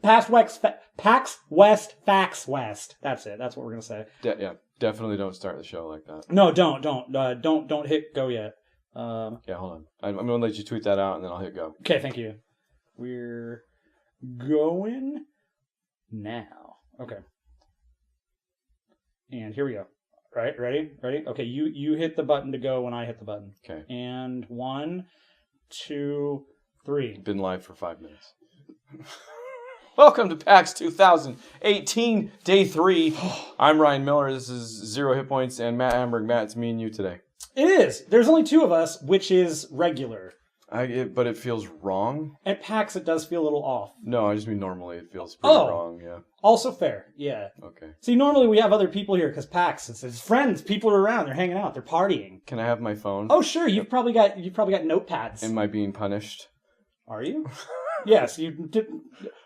PAX West, PAX West. That's it. That's what we're gonna say. Yeah, definitely don't start the show like that. No, don't hit go yet. Yeah, hold on. I'm gonna let you tweet that out, and then I'll hit go. Okay, thank you. We're going now. Okay. And here we go. Right, ready? Okay, you hit the button to go when I hit the button. Okay. And 1, 2, 3. Been live for 5 minutes. Welcome to PAX 2018, Day 3. I'm Ryan Miller. This is Zero Hit Points and Matt Amberg. Matt, it's me and you today. It is. There's only 2 of us, which is regular. But it feels wrong. At PAX, it does feel a little off. No, I just mean normally it feels pretty wrong, yeah. Also fair, yeah. Okay. See, normally we have other people here because PAX, it's friends, people are around, they're hanging out, they're partying. Can I have my phone? Oh, sure, you've probably got notepads. Am I being punished? Are you? Yes, you did.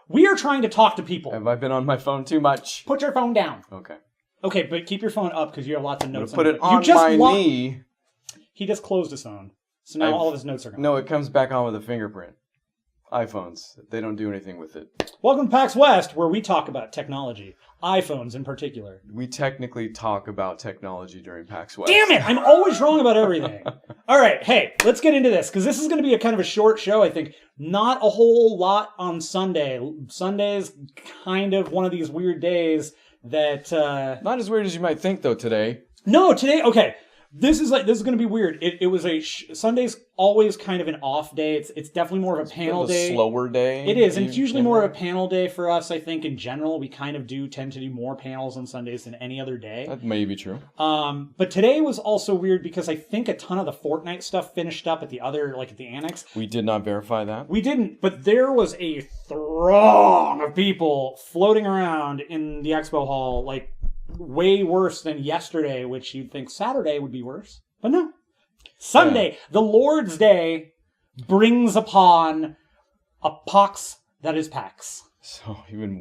We are trying to talk to people. Have I been on my phone too much? Put your phone down. Okay. Okay, but keep your phone up because you have lots of notes. Put it on my knee. He just closed his phone. So now all of his notes are gone. No, it comes back on with a fingerprint. iPhones, they don't do anything with it. Welcome to PAX West, where we talk about technology. iPhones in particular. We technically talk about technology during PAX West. Damn it! I'm always wrong about everything. All right, hey, let's get into this, because this is going to be a kind of a short show, I think. Not a whole lot on Sunday. Sunday is kind of one of these weird days that... Not as weird as you might think, though, today. No, today... Okay. This is going to be weird. It was Sunday's always kind of an off day. It's definitely more of a panel day. A slower day. It is, and it's usually more of a panel day for us, I think, in general. We kind of tend to do more panels on Sundays than any other day. That may be true. But today was also weird because I think a ton of the Fortnite stuff finished up at the annex. We did not verify that. We didn't, but there was a throng of people floating around in the expo hall, like, way worse than yesterday, which you'd think Saturday would be worse. But no. Sunday, the Lord's Day, brings upon a pox that is PAX. So you've been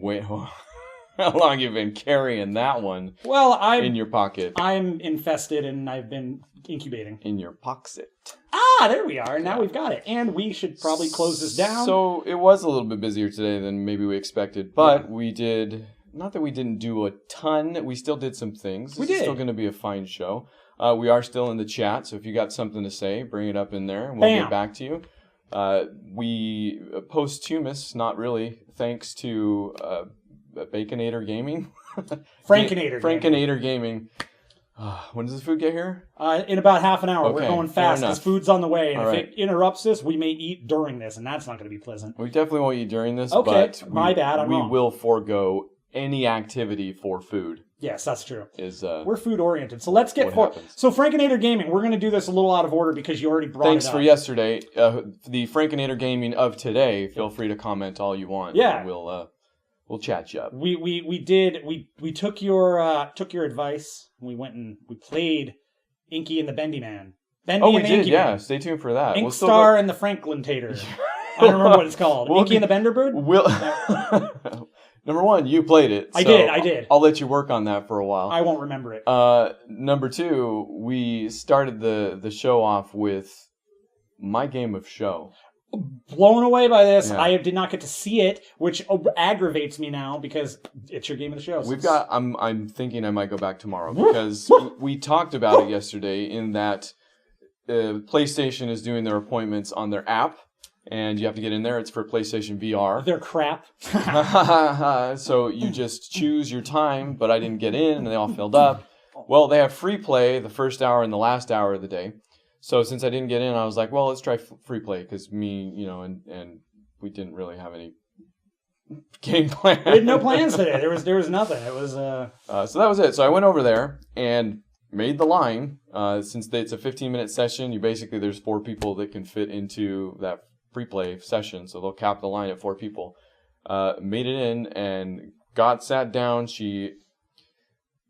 how long you've been carrying that one in your pocket? I'm infested and I've been incubating. In your poxet. Ah, there we are. Now we've got it. And we should probably close this down. So it was a little bit busier today than maybe we expected, but we did... Not that we didn't do a ton. We still did some things. We did. It's still going to be a fine show. We are still in the chat, so if you got something to say, bring it up in there, and we'll get back to you. We posthumous, not really, thanks to Baconator Gaming. Frankinator Gaming. When does the food get here? In about half an hour. Okay, we're going fast because food's on the way. And if it interrupts us, we may eat during this, and that's not going to be pleasant. We definitely won't eat during this, but my bad, I'm wrong. We will forego any activity for food. Yes, that's true. We're food oriented. So let's get So Frankinator Gaming, we're going to do this a little out of order because you already brought it up. Thanks for yesterday. The Frankinator Gaming of today, feel free to comment all you want. Yeah. We'll chat you up. We took your advice. We went and we played Inky and the Bendy Man. Bendy we and did, Inky yeah. Man. Stay tuned for that. Inkstar and the Franklin-tator. I don't remember what it's called. Inky and the Benderbird? Number one, you played it. I did. I'll let you work on that for a while. I won't remember it. Number two, we started the show off with my game of show. Blown away by this. Yeah. I did not get to see it, which aggravates me now because it's your game of the show. So I'm thinking I might go back tomorrow because we talked about it yesterday in that PlayStation is doing their appointments on their app. And you have to get in there. It's for PlayStation VR. They're crap. So you just choose your time, but I didn't get in, and they all filled up. Well, they have free play the first hour and the last hour of the day. So since I didn't get in, I was like, well, let's try free play, because and we didn't really have any game plan. We had no plans today. There was nothing. It was... So that was it. So I went over there and made the line. Since it's a 15-minute session, there's 4 people that can fit into that free play session, so they'll cap the line at 4 people. Made it in and sat down. She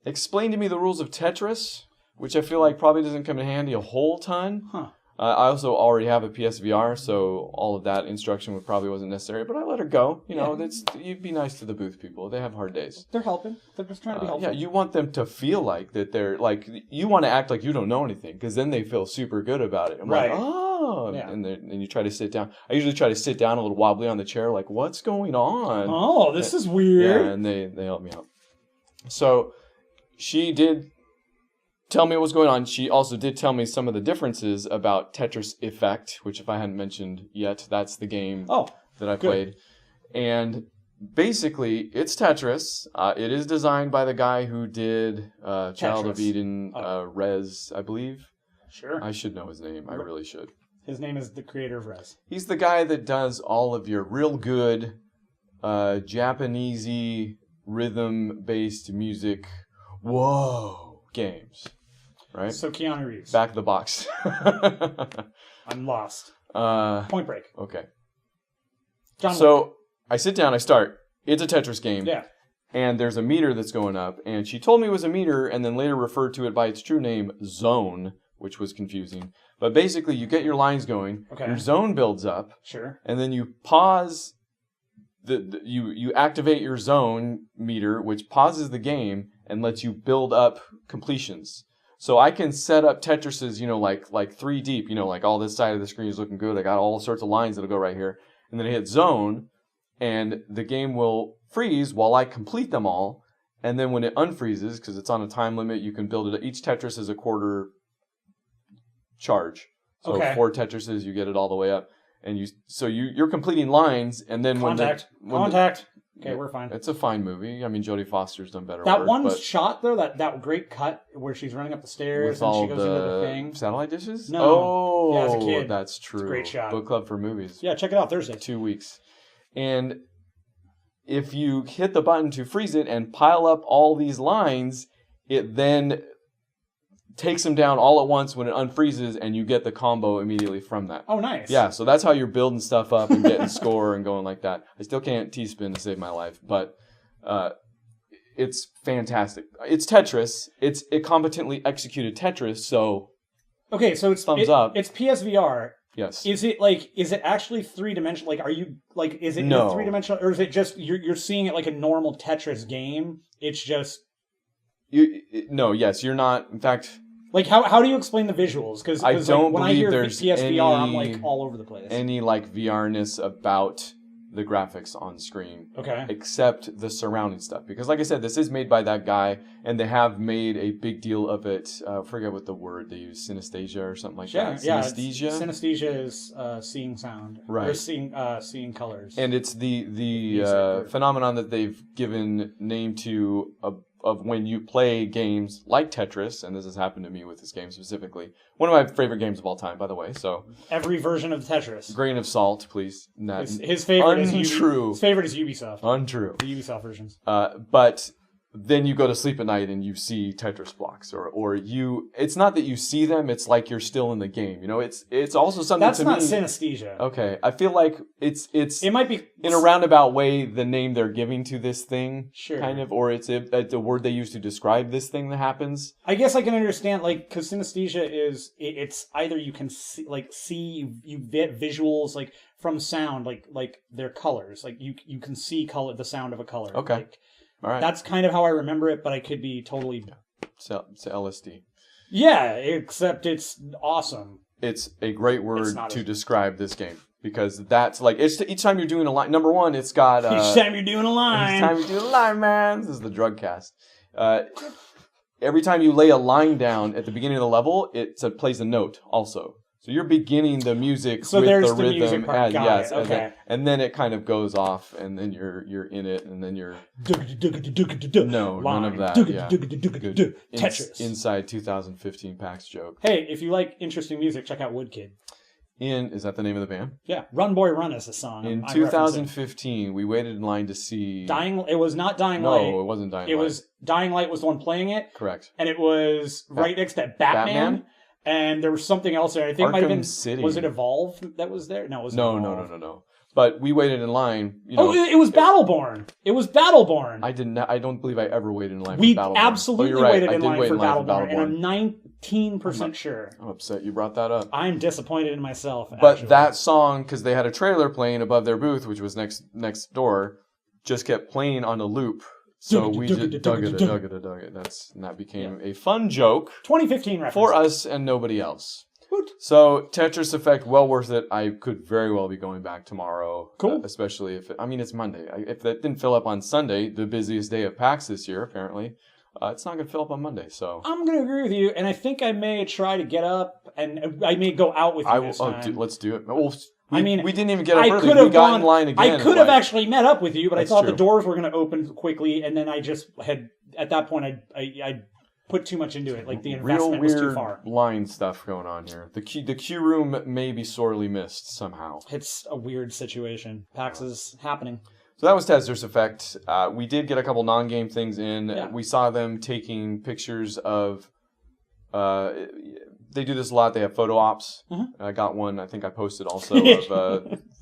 explained to me the rules of Tetris, which I feel like probably doesn't come in handy a whole ton. Huh. I also already have a PSVR, so all of that instruction probably wasn't necessary, but I let her go. You'd be nice to the booth people. They have hard days. They're helping. They're just trying to be helpful. Yeah, you want them to feel like that they're, like, you want to act like you don't know anything, because then they feel super good about it. I'm right. like, oh, Yeah. and you try to sit down. I usually try to sit down a little wobbly on the chair, like, what's going on? Oh, this is weird. Yeah, and they help me out. So she did tell me what was going on. She also did tell me some of the differences about Tetris Effect, which if I hadn't mentioned yet, that's the game that I played. And basically, it's Tetris. It is designed by the guy who did Child of Eden, Rez, I believe. Sure. I should know his name. I really should. His name is the creator of Rez. He's the guy that does all of your real good Japanesey rhythm-based music, games, right? So Keanu Reeves. Back of the box. I'm lost. Point Break. Okay. John Wick. I sit down, I start. It's a Tetris game. Yeah. And there's a meter that's going up. And she told me it was a meter and then later referred to it by its true name, zone, which was confusing. But basically, you get your lines going. Okay. Your zone builds up. Sure. And then you pause. You activate your zone meter, which pauses the game and lets you build up completions. So I can set up Tetrises, like 3 deep, like all this side of the screen is looking good. I got all sorts of lines that'll go right here. And then I hit zone, and the game will freeze while I complete them all. And then when it unfreezes, because it's on a time limit, you can build it. Each Tetris is a quarter charge. So 4 Tetrises, you get it all the way up. And you're completing lines, and then Contact. Okay, we're fine. It's a fine movie. I mean, Jodie Foster's done better That work. one shot, though, that great cut where she's running up the stairs and she goes into the thing. Satellite dishes? No. Oh, yeah, as a kid. That's true. It's a great shot. Book Club for Movies. Yeah, check it out Thursday. 2 weeks. And if you hit the button to freeze it and pile up all these lines, it then takes them down all at once when it unfreezes, and you get the combo immediately from that. Oh, nice. Yeah, so that's how you're building stuff up and getting score and going like that. I still can't T-spin to save my life, but it's fantastic. It's Tetris. It's a competently executed Tetris, so okay, so it's thumbs up. It's PSVR. Yes. Is it actually 3-dimensional? Like, are you is it No. 3-dimensional, or is it just you're seeing it like a normal Tetris game? It's just you're not. In fact, like how do you explain the visuals? Because I don't when I believe hear there's PSVR, I'm any- like all over the place. any VR-ness about the graphics on screen. Okay. Except the surrounding stuff. Because like I said, this is made by that guy, and they have made a big deal of it. I forget what the word they use, synesthesia or something like that. Yeah, Synesthesia? Synesthesia is seeing sound. Right. Or seeing colors. And it's the Music. phenomenon that they've given name to of when you play games like Tetris, and this has happened to me with this game specifically. One of my favorite games of all time, by the way. So every version of Tetris. grain of salt, please. His favorite untrue. His favorite is Ubisoft. Untrue. The Ubisoft versions. But then you go to sleep at night and you see Tetris blocks, or you. It's not that you see them; it's like you're still in the game. It's also something. That's to not me, synesthesia. Okay, I feel like it's. It might be in a roundabout way the name they're giving to this thing, sure, kind of, or it's the word they use to describe this thing that happens. I guess I can understand, because synesthesia is it's either you can see you get visuals from sound, like their colors, like you can see the sound of a color. Okay. All right. That's kind of how I remember it, but I could be totally. It's LSD. Yeah, except it's awesome. It's a great word to describe this game, because that's it's each time you're doing a line. Number one, it's got each time you're doing a line. Each time you're doing a line, man. This is the drug cast. Every time you lay a line down at the beginning of the level, it plays a note also. So you're beginning the music with there's the rhythm, music part. yes, Okay. and then it kind of goes off, and then you're in it, and then you're no, line. none of that. Yeah. Good. Tetris. Inside 2015 PAX joke. Hey, if you like interesting music, check out Woodkid. Is that the name of the band? Yeah, Run Boy Run is the song. In 2015, we waited in line to see It was not Dying Light. No, it wasn't Dying Light. It was Dying Light was the one playing it. Correct. And it was right next to Batman. And there was something else there. I think it might have been City. Was it Evolve that was there? No, it was No. But we waited in line. It was Battleborn. It was Battleborn. I don't believe I ever waited in line. We for Battleborn. absolutely right. waited in line wait for in line Battleborn, for and I'm 19% sure. I'm upset you brought that up. I'm disappointed in myself. But actually. that song, because they had a trailer playing above their booth, which was next door, just kept playing on a loop. So we just dug it. That became a fun joke 2015 reference for us and nobody else. So Tetris Effect, well worth it. I could very well be going back tomorrow. Cool. Especially if it's Monday. If that didn't fill up on Sunday, the busiest day of PAX this year, apparently, it's not going to fill up on Monday. So I'm going to agree with you, and I think I may try to get up, and I may go out with you this time. Let's do it. Well, we didn't even get up early. We got in line again. I could have actually met up with you, but I thought true. the doors were going to open quickly, and then I just had, at that point, I put too much into it. Like, the investment was too far. Line stuff going on here. The queue room may be sorely missed somehow. It's a weird situation. PAX is happening. So that was Tetris Effect. We did get a couple non-game things in. Yeah. We saw them taking pictures of... they do this a lot. They have photo ops. Mm-hmm. I got one. I think I posted also of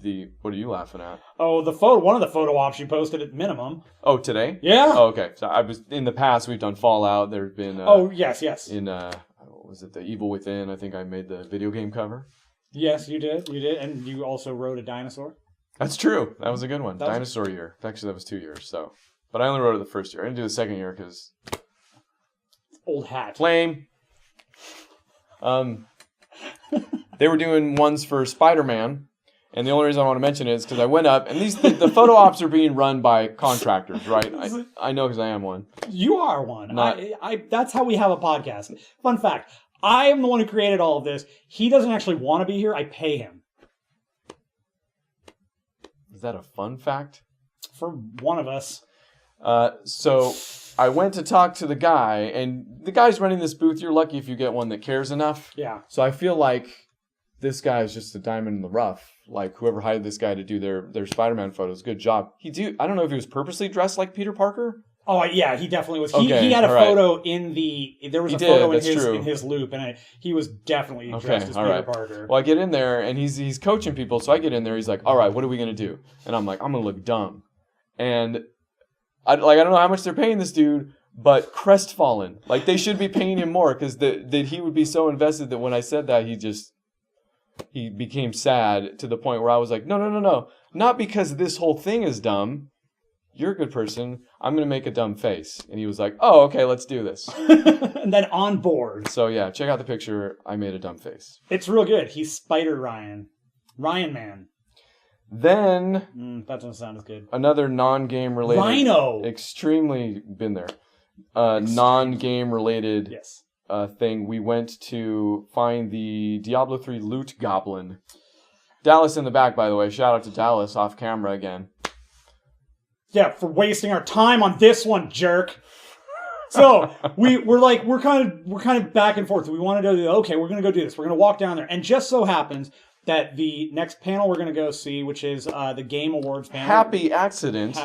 the... What are you laughing at? Oh, one of the photo ops you posted at minimum. Oh, today? Yeah. Oh, okay. So in the past, we've done Fallout. There's been... yes. In, was it The Evil Within? I think I made the video game cover. Yes, you did. And you also wrote a dinosaur. That's true. That was a good one. Dinosaur year. Actually, that was 2 years. So, but I only wrote it the first year. I didn't do the second year because... Old hat. Flame. They were doing ones for Spider-Man, and the only reason I want to mention it is because I went up, and the photo ops are being run by contractors, right? I know because I am one. You are one. That's how we have a podcast. Fun fact, I am the one who created all of this. He doesn't actually want to be here. I pay him. Is that a fun fact? For one of us. So I went to talk to the guy, and the guy's running this booth. You're lucky if you get one that cares enough. Yeah. So I feel like this guy is just a diamond in the rough. Like, whoever hired this guy to do their Spider-Man photos, good job. I don't know if he was purposely dressed like Peter Parker. Oh, yeah, he definitely was. Okay, he had a right. photo there was a photo in his loop, and he was definitely dressed as Peter Parker. Well, I get in there, and he's coaching people, so I get in there, he's like, all right, what are we going to do? And I'm like, I'm going to look dumb. And I don't know how much they're paying this dude, but crestfallen. Like, they should be paying him more, because that he would be so invested that when I said that, he became sad to the point where I was like, no. Not because this whole thing is dumb. You're a good person. I'm going to make a dumb face. And he was like, oh, okay, let's do this. And then on board. So, yeah, check out the picture. I made a dumb face. It's real good. He's Spider Ryan. Ryan Man. Then... that doesn't sound as good. Another non-game related... Rhino! Extremely been there. Non-game related yes. Thing. We went to find the Diablo 3 loot goblin. Dallas in the back, by the way. Shout out to Dallas off camera again. Yeah, for wasting our time on this one, jerk. So we're kind of back and forth. We want to do okay. We're going to go do this. We're going to walk down there, and just so happens that the next panel we're going to go see, which is the Game Awards panel. Happy accident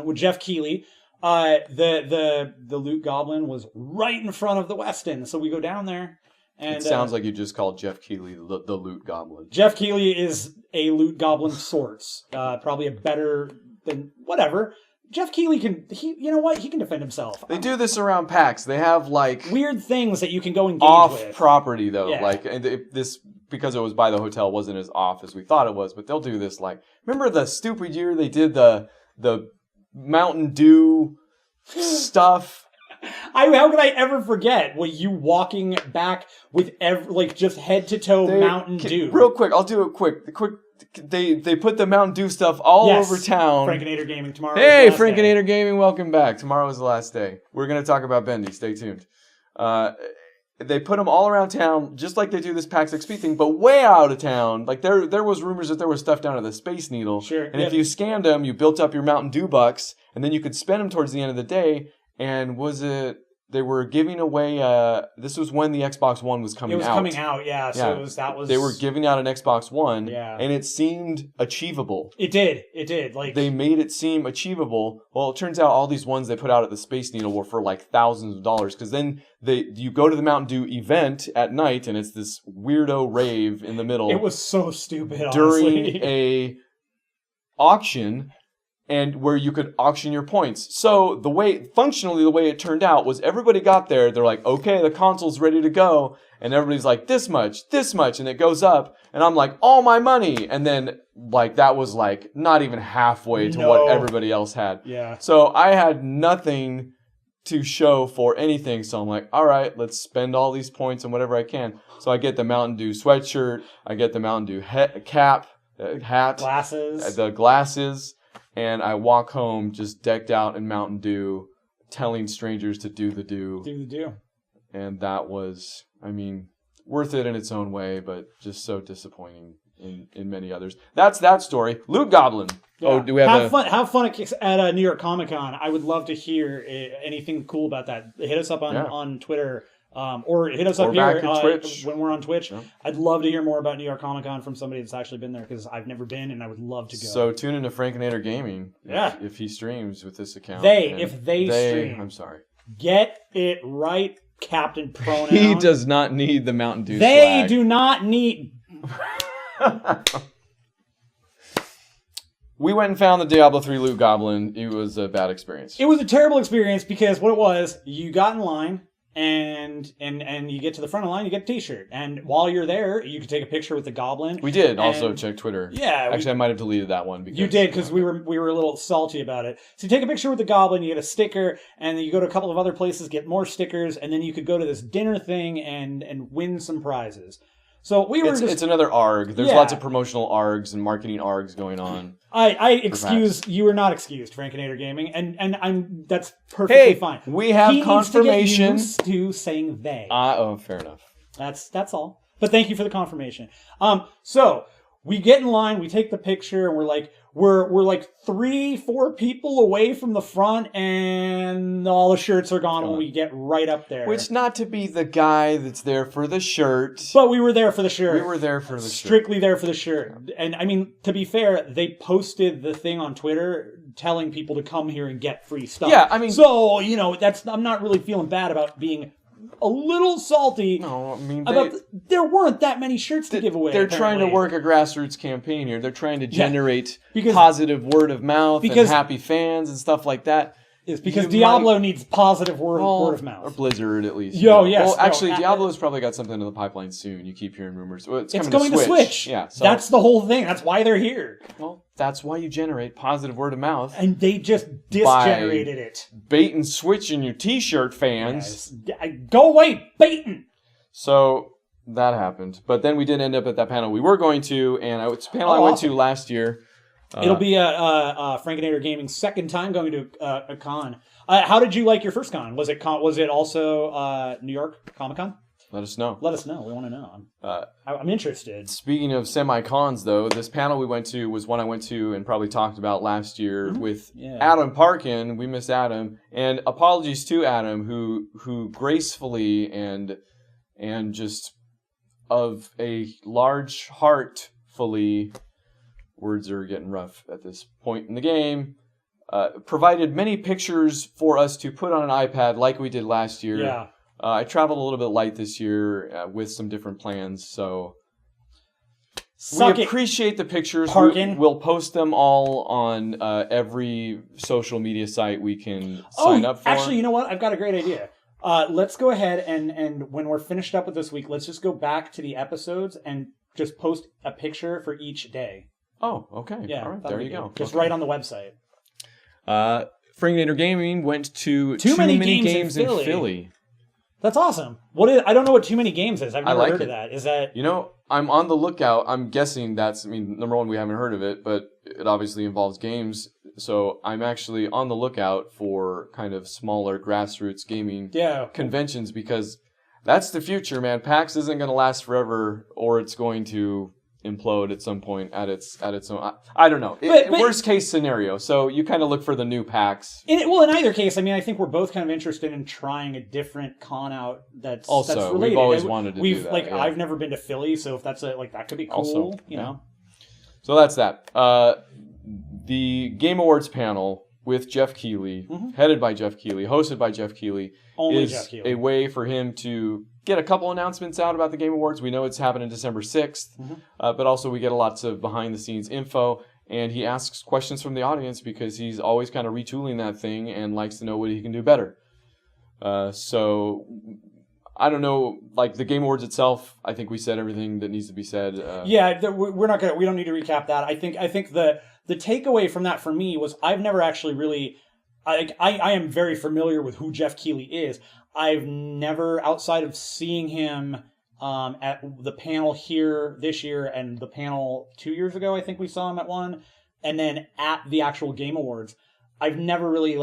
with Geoff Keighley. The loot goblin was right in front of the Westin, so we go down there. And it sounds like you just called Geoff Keighley the loot goblin. Geoff Keighley is a loot goblin of sorts. Probably a better than whatever. Geoff Keighley you know what? He can defend himself. They do this around PAX. They have like weird things that you can go engage with. Off property though. Yeah. Like this because it was by the hotel wasn't as off as we thought it was, but they'll do this like remember the stupid year they did the Mountain Dew stuff? How could I ever forget? You walking back with just head to toe Mountain Dew? Real quick, I'll do it quick. They put the Mountain Dew stuff all over town. Frankinator Gaming tomorrow. Hey, Frankinator Gaming, welcome back. Tomorrow is the last day. We're going to talk about Bendy. Stay tuned. They put them all around town, just like they do this PAX XP thing, but way out of town. Like there was rumors that there was stuff down at the Space Needle. Sure. And if you scanned them, you built up your Mountain Dew bucks, and then you could spend them towards the end of the day. And they were giving away, this was when the Xbox One was coming out. It was coming out, yeah. So yeah. They were giving out an Xbox One, yeah. And it seemed achievable. It did. Like they made it seem achievable. Well, it turns out all these ones they put out at the Space Needle were for like thousands of dollars. Because then you go to the Mountain Dew event at night, and it's this weirdo rave in the middle. It was so stupid, during honestly. a auction. And where you could auction your points. So functionally the way it turned out was everybody got there. They're like, okay, the console's ready to go. And everybody's like, this much. And it goes up. And I'm like, all my money. And then that was not even halfway to what everybody else had. Yeah. So I had nothing to show for anything. So I'm like, all right, let's spend all these points on whatever I can. So I get the Mountain Dew sweatshirt. I get the Mountain Dew cap, hat. Glasses. The glasses. And I walk home just decked out in Mountain Dew, telling strangers to do the do. Do the do. And that was, I mean, worth it in its own way, but just so disappointing in many others. That's that story. Loot Goblin. Yeah. Oh, do we have Have fun at New York Comic Con. I would love to hear anything cool about that. Hit us up on Twitter, or hit us up here when we're on Twitch. Yeah. I'd love to hear more about New York Comic Con from somebody that's actually been there, because I've never been and I would love to go. So tune into Frankinator Gaming. Yeah. If he streams with this account. If they stream. I'm sorry. Get it right, Captain Pronoun. He does not need the Mountain Dew They swag. do not need... We went and found the Diablo 3 Loot Goblin. It was a bad experience. It was a terrible experience, because what it was, you got in line and you get to the front of the line, you get a t-shirt. And while you're there, you could take a picture with the goblin. We did also check Twitter. Yeah. Actually, I might have deleted that one. You did, because we were a little salty about it. So you take a picture with the goblin, you get a sticker, and then you go to a couple of other places, get more stickers, and then you could go to this dinner thing and win some prizes. So it's another ARG. There's lots of promotional ARGs and marketing ARGs going on. You were not excused, Frankinator Gaming, and that's perfectly fine. We have confirmation. Needs to get used to saying they. Fair enough. That's all. But thank you for the confirmation. So we get in line, we take the picture, and we're like 3-4 people away from the front, and all the shirts are gone when we get right up there. Which, not to be the guy that's there for the shirt. But we were there for the shirt. Strictly there for the shirt. And I mean, to be fair, they posted the thing on Twitter telling people to come here and get free stuff. Yeah, I mean... So, I'm not really feeling bad about being a little salty. No, I mean, there weren't that many shirts to give away. They're trying to work a grassroots campaign here. They're trying to generate positive word of mouth and happy fans and stuff like that. It's because Diablo needs positive word of mouth. Or Blizzard, at least. Yes. Well, actually, Diablo's probably got something in the pipeline soon. You keep hearing rumors. Well, it's going to Switch. Yeah, so that's the whole thing. That's why they're here. Well, that's why you generate positive word of mouth. And they just disgenerated it. Bait and switch in your T-shirt fans. Yes. Go away, baiting. So that happened. But then we did end up at that panel we were going to, and it's a panel I went to last year. It'll be Frankinator Gaming's second time going to a con. How did you like your first con? Was it also New York Comic Con? Let us know. Let us know. We want to know. I'm interested. Speaking of semi-cons, though, this panel we went to was one I went to and probably talked about last year with Adam Parkin. We missed Adam. And apologies to Adam, who gracefully and just of a large heart fully... Words are getting rough at this point in the game. Provided many pictures for us to put on an iPad like we did last year. Yeah. I traveled a little bit light this year with some different plans, so we appreciate the pictures. We'll post them all on every social media site we can sign up for. Actually, you know what? I've got a great idea. Let's go ahead and when we're finished up with this week, let's just go back to the episodes and just post a picture for each day. Oh, okay. Yeah, all right, there you go. Just right on the website. Frankinator Gaming went to Too Many Games in Philly. That's awesome. I don't know what Too Many Games is. I've never heard of that. Is that... I'm on the lookout. I'm guessing number one, we haven't heard of it, but it obviously involves games. So I'm actually on the lookout for kind of smaller grassroots gaming conventions, because that's the future, man. PAX isn't going to last forever, or it's going to implode at some point at its own. I don't know. Worst case scenario. So you kind of look for the new PAX. In either case, I think we're both kind of interested in trying a different con out that's related. We've always wanted to do that. I've never been to Philly, so if that's that could be cool. Also, you know. So that's that. The Game Awards panel with Geoff Keighley, headed by Geoff Keighley, hosted by Geoff Keighley, is a way for him to get a couple announcements out about the Game Awards. We know it's happening December 6th, but also we get lots of behind-the-scenes info, and he asks questions from the audience because he's always kind of retooling that thing and likes to know what he can do better. So, I don't know, the Game Awards itself, I think we said everything that needs to be said. We don't need to recap that. I think the takeaway from that for me was I've never actually really I am very familiar with who Geoff Keighley is. I've never, outside of seeing him at the panel here this year and the panel 2 years ago, I think we saw him at one, and then at the actual Game Awards, I've never really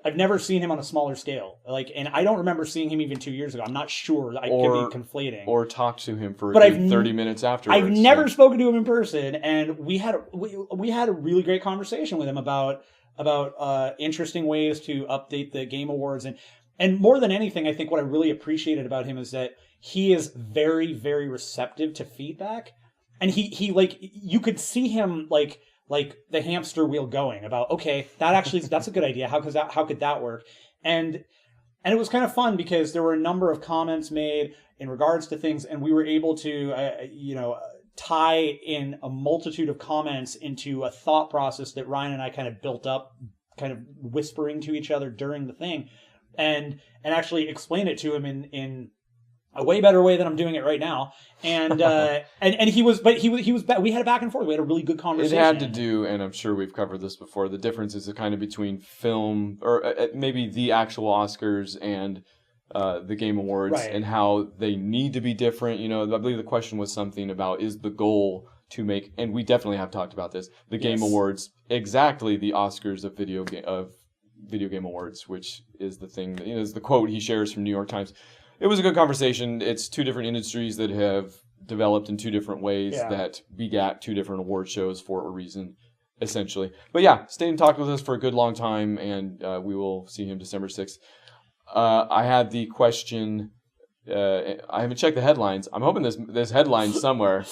I've never seen him on a smaller scale. And I don't remember seeing him even 2 years ago. I'm not sure. I could be conflating. Or talked to him for 30 minutes afterwards. I've never spoken to him in person, and we had a really great conversation with him about interesting ways to update the Game Awards. And more than anything, I think what I really appreciated about him is that he is very, very receptive to feedback. And he you could see him like the hamster wheel going about, okay, that's a good idea. How could that work? And it was kind of fun because there were a number of comments made in regards to things, and we were able to tie in a multitude of comments into a thought process that Ryan and I kind of built up, kind of whispering to each other during the thing, and actually explain it to him in a way better way than I'm doing it right now. And we had a back and forth. We had a really good conversation. It had to do, and I'm sure we've covered this before, the difference is kind of between film, or maybe the actual Oscars and the Game Awards, right, and how they need to be different. I believe the question was something about, is the goal to make, and we definitely have talked about this, the Game Awards exactly the Oscars of video game awards, which is the thing, is the quote he shares from New York Times. It was a good conversation. It's two different industries that have developed in two different ways that begat two different award shows for a reason, essentially. But yeah, stay and talk with us for a good long time, and we will see him December 6th. I had the question, I haven't checked the headlines. I'm hoping there's headlines somewhere.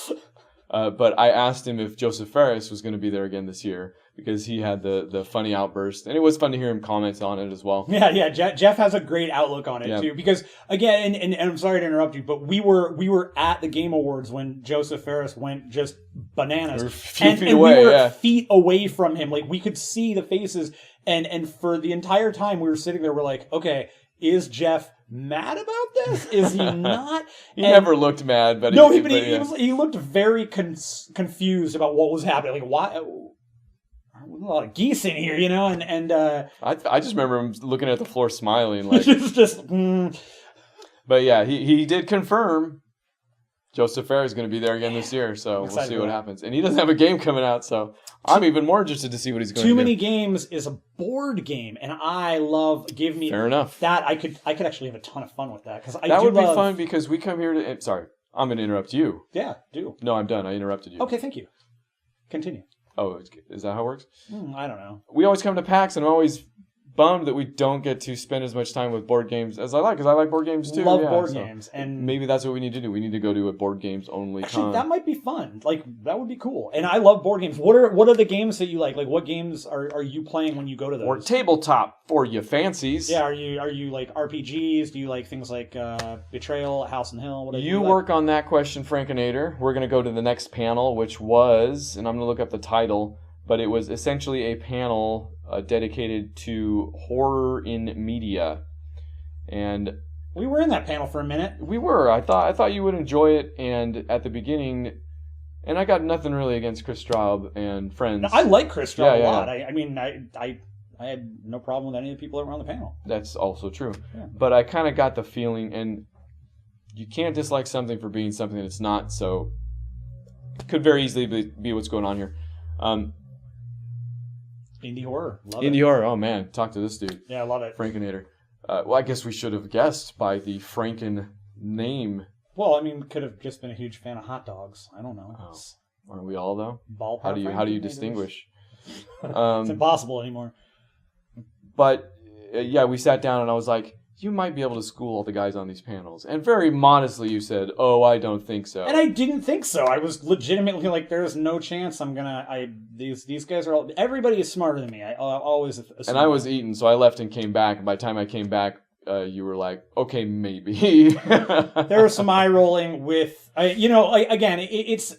But I asked him if Joseph Ferris was going to be there again this year, because he had the funny outburst, and it was fun to hear him comment on it as well. Yeah. Geoff has a great outlook on it too, because again, and I'm sorry to interrupt you, but we were at the Game Awards when Joseph Ferris went just bananas, we were feet away from him. Like, we could see the faces, and for the entire time we were sitting there, we're like, okay, is Geoff mad about this? Is he not? He never looked mad, but he looked very confused about what was happening. Like, why? A lot of geese in here, and I just remember him looking at the floor smiling, like But yeah, he did confirm Joseph Ferris is going to be there again this year, so we'll see what happens. And he doesn't have a game coming out, so I'm even more interested to see what he's going to do. Too Many Games is a board game, and I love Fair enough. That. I could actually have a ton of fun with that, because that would be fun, because we come here to. Sorry, I'm going to interrupt you. Yeah, do. No, I'm done. I interrupted you. Okay, thank you. Continue. Oh, is that how it works? I don't know. We always come to PAX, and I'm always bummed that we don't get to spend as much time with board games as I like, because I like board games too. Love board games, and maybe that's what we need to do. We need to go to a board games only. Actually, that might be fun. Like, that would be cool. And I love board games. What are the games that you like? Like, what games are you playing when you go to those? Or tabletop for you fancies. Yeah, are you like RPGs? Do you like things like Betrayal, House and Hill? What you work on that question, Frankinator. We're going to go to the next panel, which was, and I'm going to look up the title, but it was essentially a panel dedicated to horror in media. And we were in that panel for a minute. We were. I thought you would enjoy it, and at the beginning, and I got nothing really against Chris Straub and friends. No, I like Chris Straub a lot. I mean, I had no problem with any of the people that were on the panel. That's also true. Yeah. But I kind of got the feeling, and you can't dislike something for being something that it's not, so it could very easily be what's going on here. Indie horror. Love Indie horror. Oh, man. Talk to this dude. Yeah, I love it. Frankinator. Well, I guess we should have guessed by the Franken name. Well, I mean, could have just been a huge fan of hot dogs. I don't know. Oh. Aren't we all, though? Ballpark. How do you distinguish? It's impossible anymore. But, yeah, we sat down and I was like, you might be able to school all the guys on these panels. And very modestly you said, oh, I don't think so. And I didn't think so. I was legitimately like, there's no chance these guys are everybody is smarter than me. I always assume. And I was eating, so I left and came back. And by the time I came back, you were like, okay, maybe. There was some eye rolling with, again, it's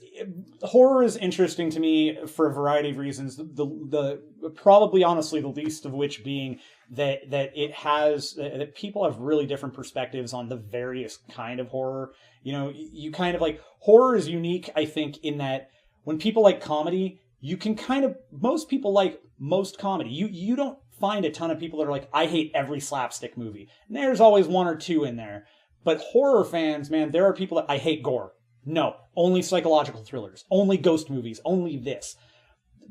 horror is interesting to me for a variety of reasons. The probably honestly the least of which being that it has that people have really different perspectives on the various kind of horror. You kind of like, horror is unique, I think, in that when people like comedy, you can most people like most comedy. You don't find a ton of people that are like, I hate every slapstick movie. And there's always one or two in there. But horror fans, man, there are people that I hate gore. No, only psychological thrillers, only ghost movies, only this.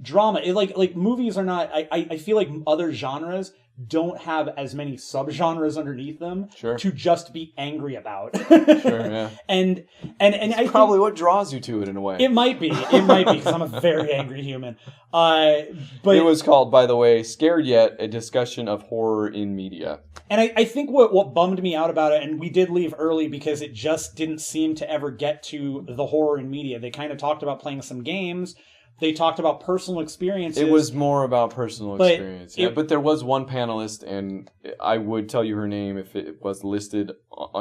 Drama, like movies are not, I feel like other genres don't have as many subgenres underneath them to just be angry about. Sure, yeah. And it's probably what draws you to it in a way. It might be, because I'm a very angry human. But it was called, by the way, Scared Yet, a discussion of horror in media. And I think what bummed me out about it, and we did leave early because it just didn't seem to ever get to the horror in media. They kind of talked about playing some games. They talked about personal experiences. It was more about personal experience. But there was one panelist, and I would tell you her name if it was listed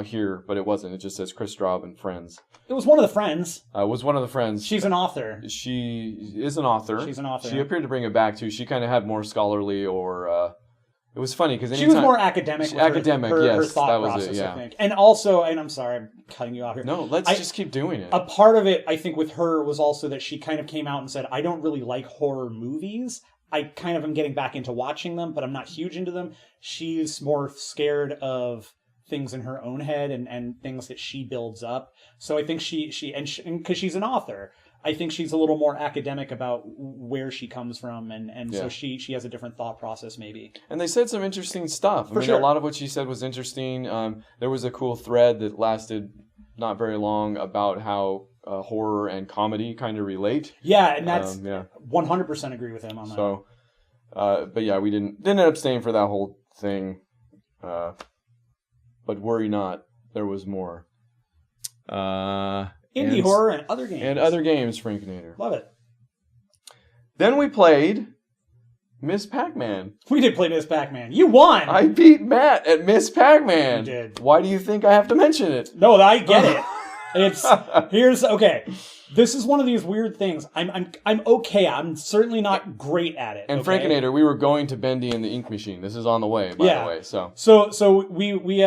here, but it wasn't. It just says Chris Straub and Friends. It was one of the friends. It was one of the friends. She's an author. She is an author. She's an author. She appeared to bring it back, too. She kind of had more scholarly or... It was funny because she was more academic. Her thought that was process, it, yeah. I think. And also, and I'm sorry, I'm cutting you off here. No, let's just keep doing it. A part of it, I think, with her was also that she kind of came out and said, I don't really like horror movies. I kind of am getting back into watching them, but I'm not huge into them. She's more scared of things in her own head and things that she builds up. So I think she because she's an author, I think she's a little more academic about where she comes from, and so she has a different thought process maybe. And they said some interesting stuff. For sure. A lot of what she said was interesting. There was a cool thread that lasted not very long about how horror and comedy kind of relate. Yeah, and that's 100% agree with him on that. So, but yeah, we didn't end up staying for that whole thing. But worry not, there was more. Indie horror and other games. And other games, Frankinator. Love it. Then we played Miss Pac-Man. We did play Miss Pac-Man. You won! I beat Matt at Miss Pac-Man. You did. Why do you think I have to mention it? No, I get it. Okay. This is one of these weird things. I'm okay. I'm certainly not great at it. And okay? Frankinator, we were going to Bendy in the Ink Machine. This is on the way, by the way. So we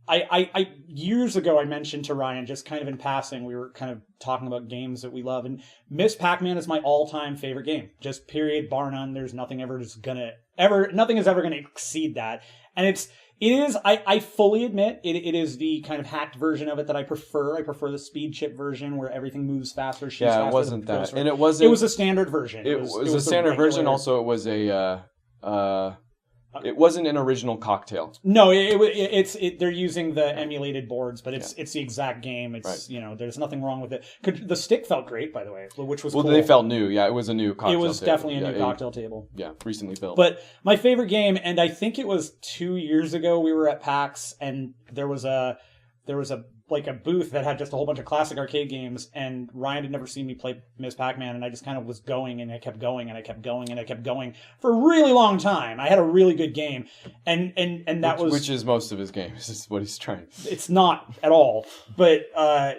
I years ago I mentioned to Ryan, just kind of in passing, we were kind of talking about games that we love, and Miss Pac-Man is my all-time favorite game. Just period, bar none. There's nothing nothing is ever gonna exceed that. And it is I fully admit it is the kind of hacked version of it that I prefer. I prefer the speed chip version where everything moves faster, shoots faster. Yeah, it wasn't that. And it was a standard version. It was a standard version. Also, it was it wasn't an original cocktail. No, they're using the emulated boards, but it's the exact game. It's there's nothing wrong with it. The stick felt great, by the way, which was cool. They felt new. Yeah, it was a new cocktail. It was table. definitely a new cocktail table. Yeah, recently built. But my favorite game, and I think it was 2 years ago, we were at PAX, and there was a booth that had just a whole bunch of classic arcade games, and Ryan had never seen me play Miss Pac-Man, and I just kind of was going, and I kept going, and I kept going, and I kept going for a really long time. I had a really good game, and that was... Which is most of his games, is what he's trying. It's not at all, but...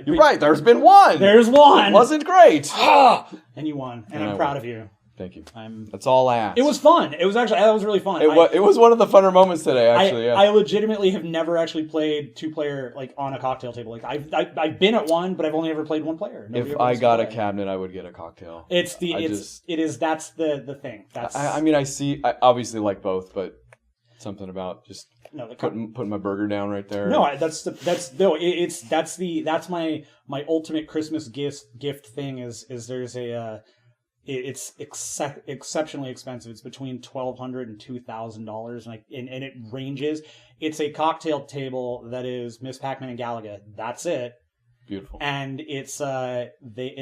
You're right, there's been one! There's one! It wasn't great! And you won, and I'm proud of you. Thank you. That's all I asked. It was fun. It was really fun. It was one of the funner moments today, actually. I legitimately have never actually played two-player on a cocktail table. Like I've been at one, but I've only ever played one player. If I got a cabinet, I would get a cocktail. That's the thing. I obviously like both, but something about just putting my burger down right there. No, that's my ultimate Christmas gift thing is there's a. It's exceptionally expensive. It's between $1,200 and $2,000, and it ranges. It's a cocktail table that is Miss Pac-Man and Galaga. That's it. Beautiful. And it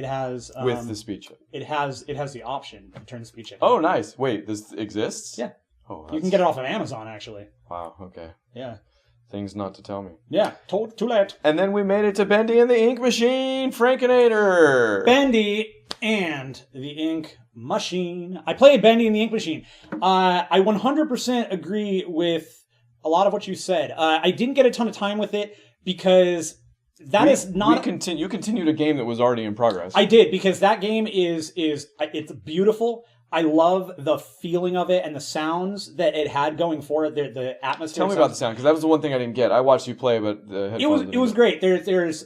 has with the speed chip. It has the option to turn the speed chip. Oh, nice. Wait, this exists? Yeah. Oh, you can get it off of Amazon actually. Wow. Okay. Yeah. Things not to tell me. Yeah, too late. And then we made it to Bendy and the Ink Machine, Frankinator. Bendy and the Ink Machine. I played Bendy and the Ink Machine. I 100% agree with a lot of what you said. I didn't get a ton of time with it because is not... You continued a game that was already in progress. I did, because that game it's beautiful. I love the feeling of it and the sounds that it had going for it, the atmosphere. Tell me about the sound, because that was the one thing I didn't get. I watched you play, but the headphones... It was great. There's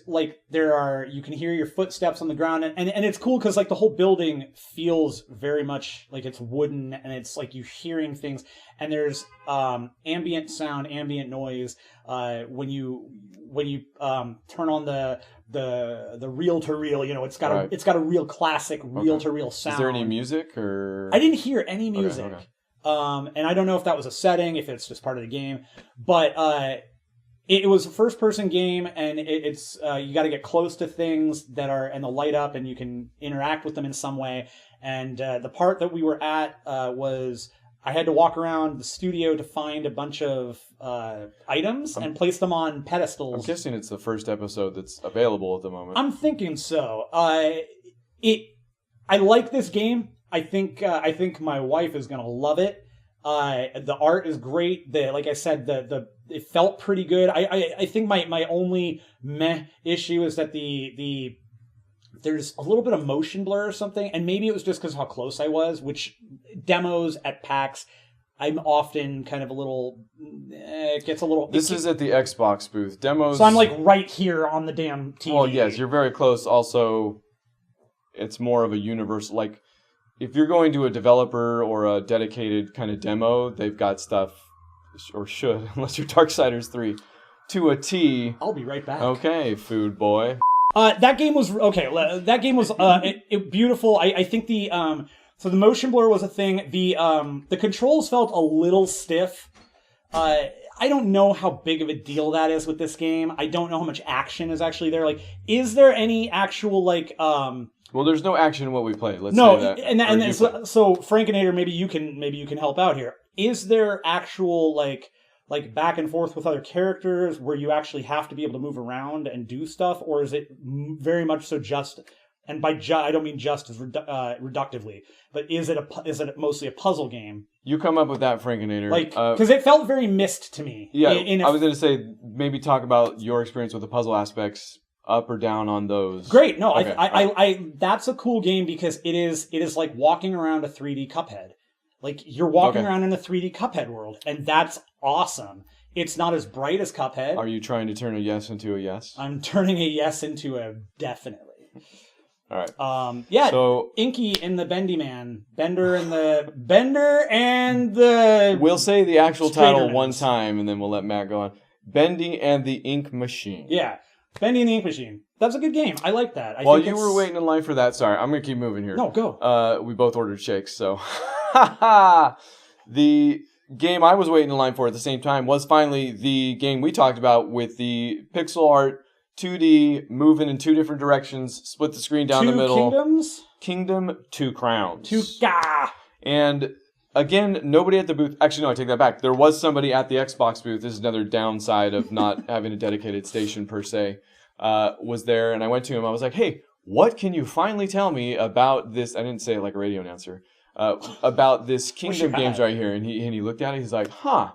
you can hear your footsteps on the ground, and it's cool because like the whole building feels very much like it's wooden, and it's like you're hearing things, and there's ambient sound, ambient noise when you turn on the reel to reel. It's got a real classic reel to reel sound. Is there any music or? I didn't hear any music. Okay. And I don't know if that was a setting, if it's just part of the game, but it was a first-person game, and it's you got to get close to things and they'll light up, and you can interact with them in some way. And the part that we were at was I had to walk around the studio to find a bunch of items and place them on pedestals. I'm guessing it's the first episode that's available at the moment. I'm thinking so. I like this game. I think my wife is gonna love it. The art is great. Like I said, it felt pretty good. I think my only meh issue is that there's a little bit of motion blur or something, and maybe it was just because of how close I was. Which demos at PAX, I'm often kind of a little. It gets a little. This is at the Xbox booth. Demos. So I'm like right here on the damn TV. Well, yes, you're very close. Also, it's more of a universal like. If you're going to a developer or a dedicated kind of demo, they've got stuff, or should, unless you're Darksiders 3, to a T. I'll be right back. Okay, food boy. That game was okay. That game was beautiful. I think so the motion blur was a thing. The controls felt a little stiff. I don't know how big of a deal that is with this game. I don't know how much action is actually there. Like, is there any actual like? Well, there's no action in what we played. Let's say that. And so Frankinator, maybe you can help out here. Is there actual like back and forth with other characters where you actually have to be able to move around and do stuff, or is it very much so just? And by I don't mean just as reductively, but is it mostly a puzzle game? You come up with that, Frankinator. Like, because it felt very missed to me. Yeah, I was going to say maybe talk about your experience with the puzzle aspects. Up or down on those? Great. No, okay. I that's a cool game because it is like walking around a 3D Cuphead. Like you're walking around in a 3D Cuphead world, and that's awesome. It's not as bright as Cuphead. Are you trying to turn a yes into a yes? I'm turning a yes into a definitely. All right. Yeah. So Inky and the Bendy Man, Bender and the. We'll say the actual title one time, and then we'll let Matt go on. Bendy and the Ink Machine. Yeah. Bendy and the Ink Machine. That's a good game. I like that. While you were waiting in line for that, sorry, I'm going to keep moving here. No, go. We both ordered shakes, so. The game I was waiting in line for at the same time was finally the game we talked about with the pixel art, 2D, moving in two different directions, split the screen down the middle. Kingdom, Two Crowns. And again, nobody at the booth. Actually, no, I take that back. There was somebody at the Xbox booth. This is another downside of not having a dedicated station per se. Was there, and I went to him. I was like, "Hey, what can you finally tell me about this?" I didn't say it like a radio announcer. About this Kingdom games right here, and he looked at it. He's like, "Huh."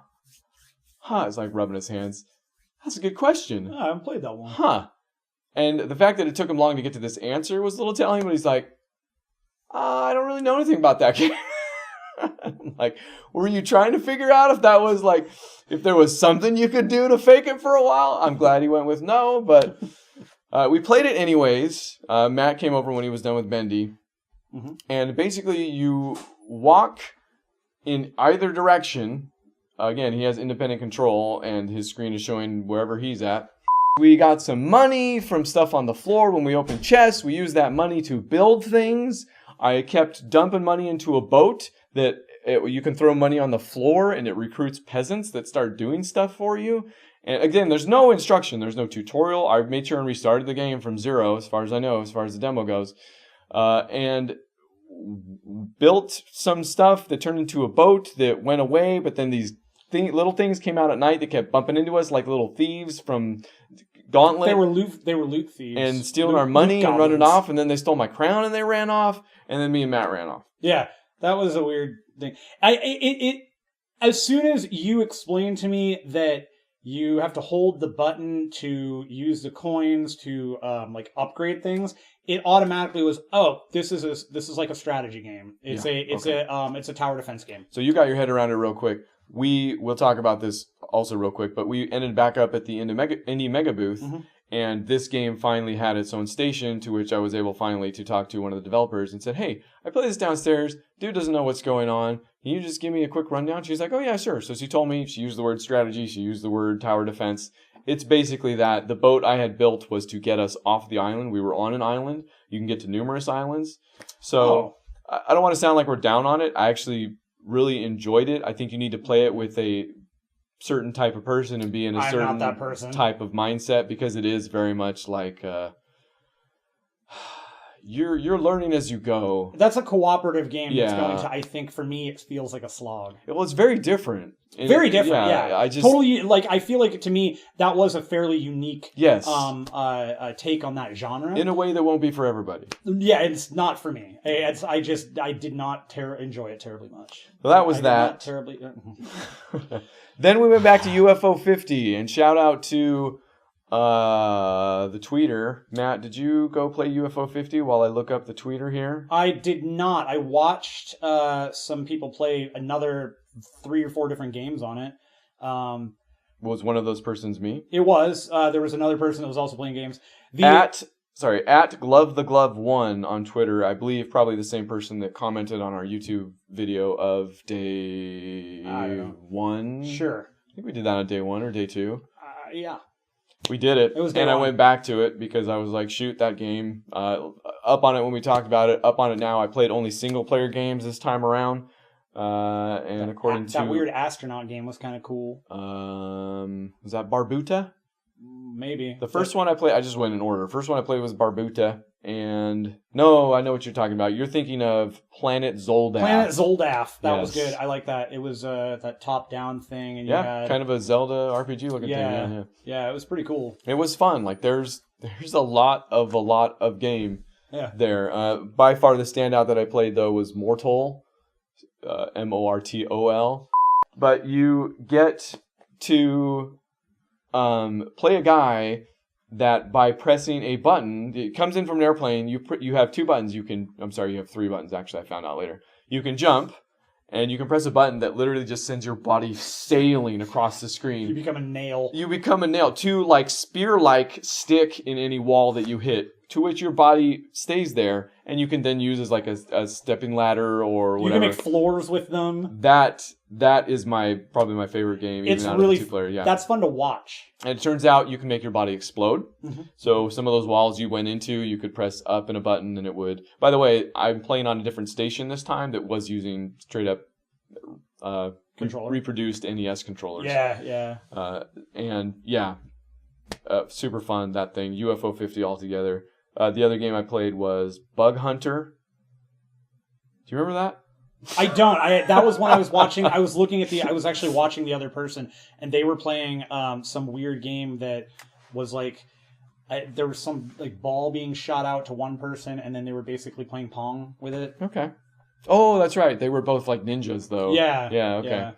He's like rubbing his hands. That's a good question. Oh, I haven't played that one. Huh. And the fact that it took him long to get to this answer was a little telling. But he's like, "I don't really know anything about that game." Like, were you trying to figure out if that was like, if there was something you could do to fake it for a while? I'm glad he went with no, but we played it anyways. Matt came over when he was done with Bendy. Mm-hmm. And basically you walk in either direction. Again, he has independent control and his screen is showing wherever he's at. We got some money from stuff on the floor when we opened chests. We used that money to build things. I kept dumping money into a boat that you can throw money on the floor and it recruits peasants that start doing stuff for you. And again, there's no instruction. There's no tutorial. I made sure and restarted the game from zero, as far as I know, as far as the demo goes. And built some stuff that turned into a boat that went away, but then these little things came out at night that kept bumping into us like little thieves from Gauntlet. They were loot thieves. And stealing our money and running off, and then they stole my crown and they ran off, and then me and Matt ran off. Yeah, that was a weird thing. As soon as you explained to me that you have to hold the button to use the coins to like upgrade things, it automatically was, oh, this is like a strategy game. It's a tower defense game. So you got your head around it real quick. We'll talk about this also real quick, but we ended back up at the Indie Megabooth, mm-hmm. And this game finally had its own station, to which I was able finally to talk to one of the developers and said, hey, I play this downstairs. Dude doesn't know what's going on. Can you just give me a quick rundown? She's like, oh, yeah, sure. So she told me, she used the word strategy. She used the word tower defense. It's basically that the boat I had built was to get us off the island. We were on an island. You can get to numerous islands. So I don't want to sound like we're down on it. I actually really enjoyed it. I think you need to play it with a certain type of person and be in a certain type of mindset, because it is very much like you're learning as you go. That's a cooperative game. That's going to, I think for me, it feels like a slog. Well, it's very different. Very different, yeah. I just totally I feel like, to me, that was a fairly unique take on that genre. In a way that won't be for everybody. Yeah, it's not for me. I did not enjoy it terribly much. Well, that was that. Not terribly. Then we went back to UFO 50, and shout out to the tweeter. Matt, did you go play UFO 50 while I look up the tweeter here? I did not. I watched some people play another 3 or 4 different games on it. Was one of those persons me? It was. There was another person that was also playing games. At Glove the Glove 1 on Twitter, I believe probably the same person that commented on our YouTube video of day 1. Sure. I think we did that on day 1 or day 2. Yeah. We did it. It was day and 1. I went back to it because I was like, shoot, that game. Up on it when we talked about it. Up on it now. I played only single player games this time around. And according to that weird astronaut game was kind of cool. Was that Barbuta? Maybe. The first one I played, I just went in order. First one I played was Barbuta, and no, I know what you're talking about. You're thinking of Planet Zoldath. Planet Zoldath. That was good. I like that. It was that top-down thing, and you had kind of a Zelda RPG looking thing. Yeah, it was pretty cool. It was fun. Like there's a lot of game there. By far the standout that I played though was Mortal, Mortol. But you get to play a guy that by pressing a button, it comes in from an airplane. You have 2 buttons. You have 3 buttons. Actually, I found out later. You can jump, and you can press a button that literally just sends your body sailing across the screen. You become a nail. 2 like spear-like stick in any wall that you hit, to which your body stays there, and you can then use as like a stepping ladder or whatever. You can make floors with them. That is probably my favorite game. It's even really out of the 2-player. Yeah, that's fun to watch. And it turns out you can make your body explode. Mm-hmm. So some of those walls you went into, you could press up and a button, and it would. By the way, I'm playing on a different station this time that was using straight up reproduced NES controllers. Yeah. And yeah, super fun, that thing. UFO 50 altogether. The other game I played was Bug Hunter. Do you remember that? I don't. That was when I was watching. I was actually watching the other person, and they were playing some weird game that was like there was some like ball being shot out to one person, and then they were basically playing Pong with it. Okay. Oh, that's right. They were both like ninjas, though. Yeah. Yeah. Okay. Yeah.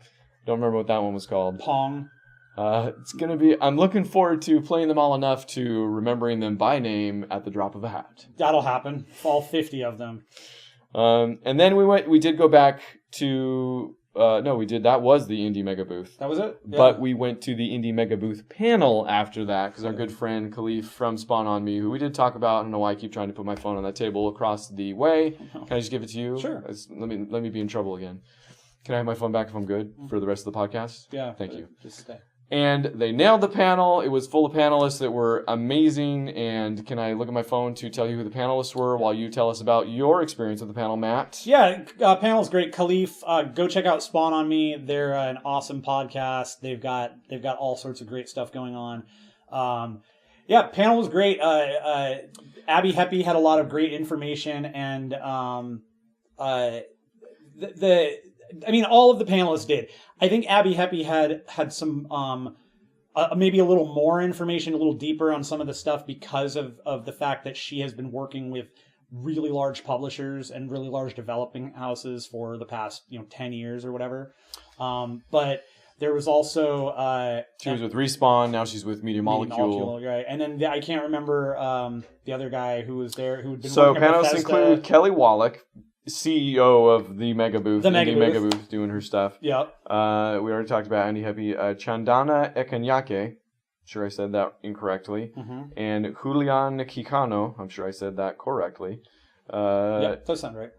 Don't remember what that one was called. Pong. It's gonna be. I'm looking forward to playing them all enough to remembering them by name at the drop of a hat. That'll happen. All 50 of them. And then we did go back to, that was the Indie Megabooth. That was it? Yeah. But we went to the Indie Megabooth panel after that, because our good friend Keighley from Spawn On Me, who we did talk about, I don't know why I keep trying to put my phone on that table across the way. Can I just give it to you? Sure. Let me be in trouble again. Can I have my phone back if I'm good for the rest of the podcast? Yeah. Thank you. Just stay. And they nailed the panel. It was full of panelists that were amazing. And can I look at my phone to tell you who the panelists were while you tell us about your experience with the panel, Matt? Yeah, panel's great. Khalif, go check out Spawn On Me. They're an awesome podcast. They've got all sorts of great stuff going on. Panel was great. Abby Heppy had a lot of great information, and all of the panelists did. I think Abby Heppy had some maybe a little more information, a little deeper on some of the stuff because of the fact that she has been working with really large publishers and really large developing houses for the past 10 years or whatever. But there was also she was with Respawn. Now she's with Media Molecule. Right? And then I can't remember the other guy who was there who had been so working at panelists Bethesda. include Kelly Wallach, CEO of the Megabooth, Indie Megabooth, doing her stuff. Yep. We already talked about Andy Heppy. Chandana Ekanyake, sure I said that incorrectly. Mm-hmm. And Julian Quijano, I'm sure I said that correctly. Yeah, does sound right.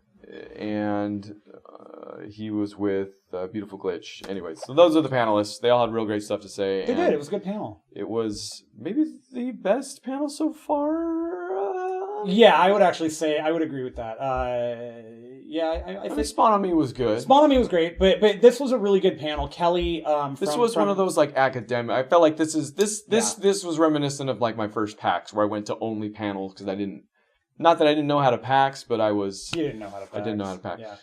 And he was with Beautiful Glitch. Anyways, so those are the panelists. They all had real great stuff to say. They did. It was a good panel. It was maybe the best panel so far. Yeah, I would actually say I would agree with that. I think Spawn on Me was good. Spawn on Me was great, but this was a really good panel. Kelly, this was one of those like academic. I felt like this was reminiscent of like my first PAX where I went to only panels because I didn't. Not that I didn't know how to PAX, but I was. You didn't know how to PAX. I didn't know how to PAX. Yeah.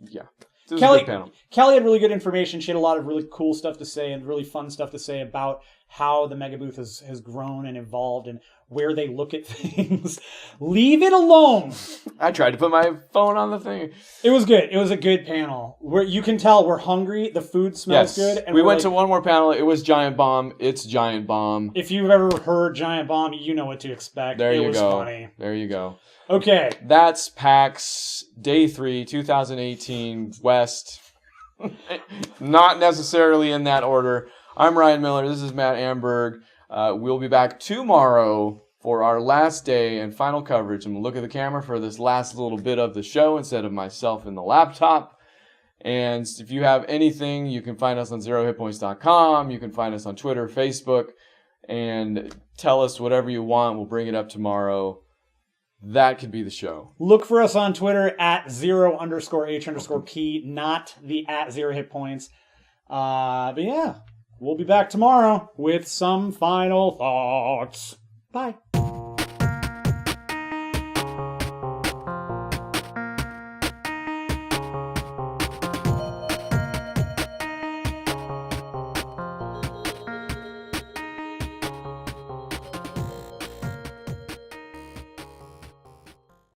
Yeah. This was a good panel. Kelly had really good information. She had a lot of really cool stuff to say and really fun stuff to say about how the Megabooth has grown and evolved and where they look at things. Leave it alone. I tried to put my phone on the thing. It was good. It was a good panel. Where you can tell we're hungry. The food smells good. And we went to one more panel. It was Giant Bomb. It's Giant Bomb. If you've ever heard Giant Bomb, you know what to expect. There you go. It was funny. There you go. Okay. That's PAX Day 3, 2018 West. Not necessarily in that order. I'm Ryan Miller. This is Matt Amberg. We'll be back tomorrow for our last day and final coverage. And we'll look at the camera for this last little bit of the show instead of myself in the laptop. And if you have anything, you can find us on zerohitpoints.com. You can find us on Twitter, Facebook, and tell us whatever you want. We'll bring it up tomorrow. That could be the show. Look for us on Twitter at 0_H_P, not the at 0hitpoints. But yeah, we'll be back tomorrow with some final thoughts. Bye.